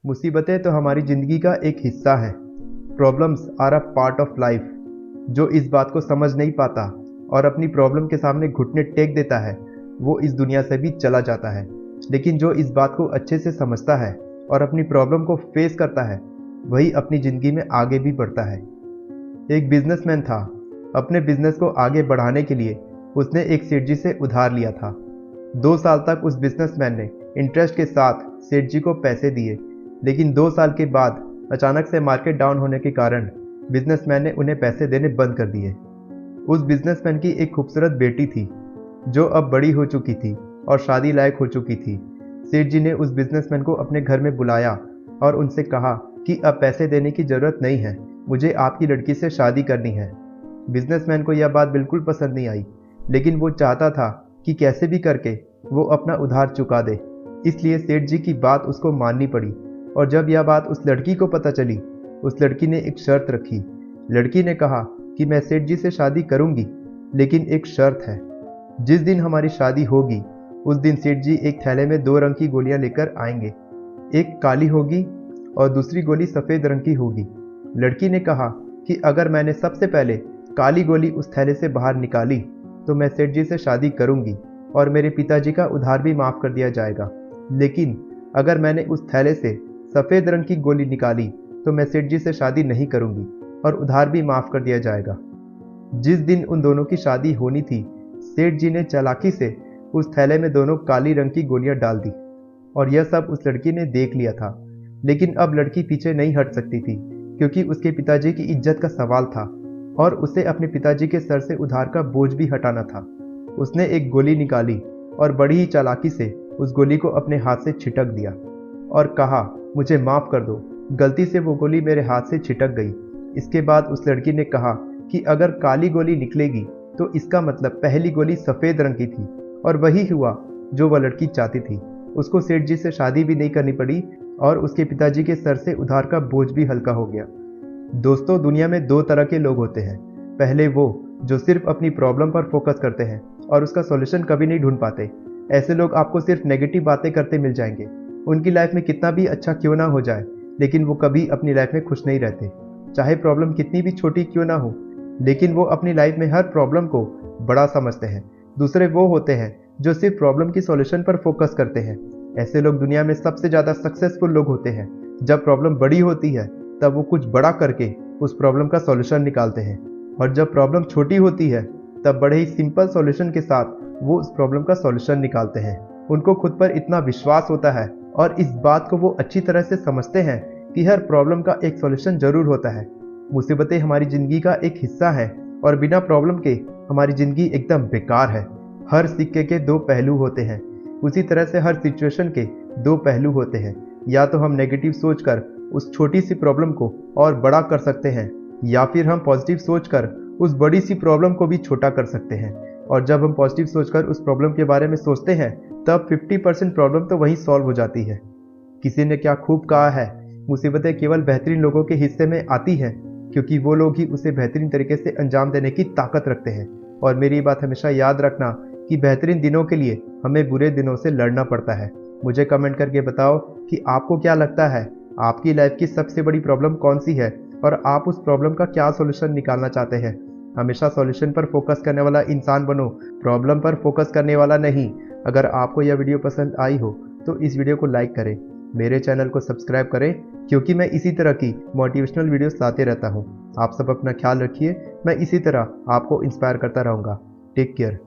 मुसीबतें तो हमारी ज़िंदगी का एक हिस्सा है। Problems are a part of life. जो इस बात को समझ नहीं पाता और अपनी प्रॉब्लम के सामने घुटने टेक देता है वो इस दुनिया से भी चला जाता है। लेकिन जो इस बात को अच्छे से समझता है और अपनी प्रॉब्लम को फेस करता है वही अपनी ज़िंदगी में आगे भी बढ़ता है। एक बिजनेसमैन था। अपने बिजनेस को आगे बढ़ाने के लिए उसने एक सेठ जी से उधार लिया था। 2 साल तक उस बिजनेसमैन ने इंटरेस्ट के साथ सेठ जी को पैसे दिए, लेकिन 2 साल के बाद अचानक से मार्केट डाउन होने के कारण बिजनेसमैन ने उन्हें पैसे देने बंद कर दिए। उस बिजनेसमैन की एक खूबसूरत बेटी थी जो अब बड़ी हो चुकी थी और शादी लायक हो चुकी थी। सेठ जी ने उस बिजनेसमैन को अपने घर में बुलाया और उनसे कहा कि अब पैसे देने की ज़रूरत नहीं है, मुझे आपकी लड़की से शादी करनी है। बिजनेसमैन को यह बात बिल्कुल पसंद नहीं आई, लेकिन वो चाहता था कि कैसे भी करके वो अपना उधार चुका दे। इसलिए सेठ जी की बात उसको माननी पड़ी। और जब यह बात उस लड़की को पता चली, उस लड़की ने एक शर्त रखी। लड़की ने कहा कि मैं सेठ जी से शादी करूंगी, लेकिन एक शर्त है। जिस दिन हमारी शादी होगी उस दिन सेठ जी एक थैले में 2 रंग की गोलियां लेकर आएंगे। एक काली होगी और दूसरी गोली सफ़ेद रंग की होगी। लड़की ने कहा कि अगर मैंने सबसे पहले काली गोली उस थैले से बाहर निकाली तो मैं सेठ जी से शादी करूंगी और मेरे पिताजी का उधार भी माफ़ कर दिया जाएगा। लेकिन अगर मैंने उस थैले से सफ़ेद रंग की गोली निकाली तो मैं सेठ जी से शादी नहीं करूंगी और उधार भी माफ़ कर दिया जाएगा। जिस दिन उन दोनों की शादी होनी थी, सेठ जी ने चालाकी से उस थैले में दोनों काली रंग की गोलियां डाल दी और यह सब उस लड़की ने देख लिया था। लेकिन अब लड़की पीछे नहीं हट सकती थी क्योंकि उसके पिताजी की इज्जत का सवाल था और उसे अपने पिताजी के सर से उधार का बोझ भी हटाना था। उसने एक गोली निकाली और बड़ी ही चालाकी से उस गोली को अपने हाथ से छिटक दिया और कहा, मुझे माफ़ कर दो, गलती से वो गोली मेरे हाथ से छिटक गई। इसके बाद उस लड़की ने कहा कि अगर काली गोली निकलेगी तो इसका मतलब पहली गोली सफ़ेद रंग की थी और वही हुआ जो वह लड़की चाहती थी। उसको सेठ जी से शादी भी नहीं करनी पड़ी और उसके पिताजी के सर से उधार का बोझ भी हल्का हो गया। दोस्तों, दुनिया में 2 तरह के लोग होते हैं। पहले वो जो सिर्फ अपनी प्रॉब्लम पर फोकस करते हैं और उसका सॉल्यूशन कभी नहीं ढूंढ पाते। ऐसे लोग आपको सिर्फ नेगेटिव बातें करते मिल जाएंगे। उनकी लाइफ में कितना भी अच्छा क्यों ना हो जाए, लेकिन वो कभी अपनी लाइफ में खुश नहीं रहते। चाहे प्रॉब्लम कितनी भी छोटी क्यों ना हो, लेकिन वो अपनी लाइफ में हर प्रॉब्लम को बड़ा समझते हैं। दूसरे वो होते हैं जो सिर्फ प्रॉब्लम की सॉल्यूशन पर फोकस करते हैं। ऐसे लोग दुनिया में सबसे ज़्यादा सक्सेसफुल लोग होते हैं। जब प्रॉब्लम बड़ी होती है तब वो कुछ बड़ा करके उस प्रॉब्लम का सॉल्यूशन निकालते हैं, और जब प्रॉब्लम छोटी होती है तब बड़े ही सिंपल सॉल्यूशन के साथ वो उस प्रॉब्लम का सॉल्यूशन निकालते हैं। उनको खुद पर इतना विश्वास होता है और इस बात को वो अच्छी तरह से समझते हैं कि हर प्रॉब्लम का एक सॉल्यूशन जरूर होता है। मुसीबतें हमारी ज़िंदगी का एक हिस्सा है और बिना प्रॉब्लम के हमारी ज़िंदगी एकदम बेकार है। हर सिक्के के 2 पहलू होते हैं, उसी तरह से हर सिचुएशन के 2 पहलू होते हैं। या तो हम नेगेटिव सोचकर उस छोटी सी प्रॉब्लम को और बड़ा कर सकते हैं, या फिर हम पॉजिटिव सोचकर उस बड़ी सी प्रॉब्लम को भी छोटा कर सकते हैं। और जब हम पॉजिटिव सोचकर उस प्रॉब्लम के बारे में सोचते हैं तब 50% प्रॉब्लम तो वहीं सॉल्व हो जाती है। किसी ने क्या खूब कहा है, मुसीबतें केवल बेहतरीन लोगों के हिस्से में आती हैं क्योंकि वो लोग ही उसे बेहतरीन तरीके से अंजाम देने की ताकत रखते हैं। और मेरी बात हमेशा याद रखना कि बेहतरीन दिनों के लिए हमें बुरे दिनों से लड़ना पड़ता है। मुझे कमेंट करके बताओ कि आपको क्या लगता है, आपकी लाइफ की सबसे बड़ी प्रॉब्लम कौन सी है और आप उस प्रॉब्लम का क्या सॉल्यूशन निकालना चाहते हैं। हमेशा सॉल्यूशन पर फोकस करने वाला इंसान बनो, प्रॉब्लम पर फोकस करने वाला नहीं। अगर आपको यह वीडियो पसंद आई हो तो इस वीडियो को लाइक करें, मेरे चैनल को सब्सक्राइब करें, क्योंकि मैं इसी तरह की मोटिवेशनल वीडियोस लाते रहता हूँ। आप सब अपना ख्याल रखिए, मैं इसी तरह आपको इंस्पायर करता रहूँगा। Take care.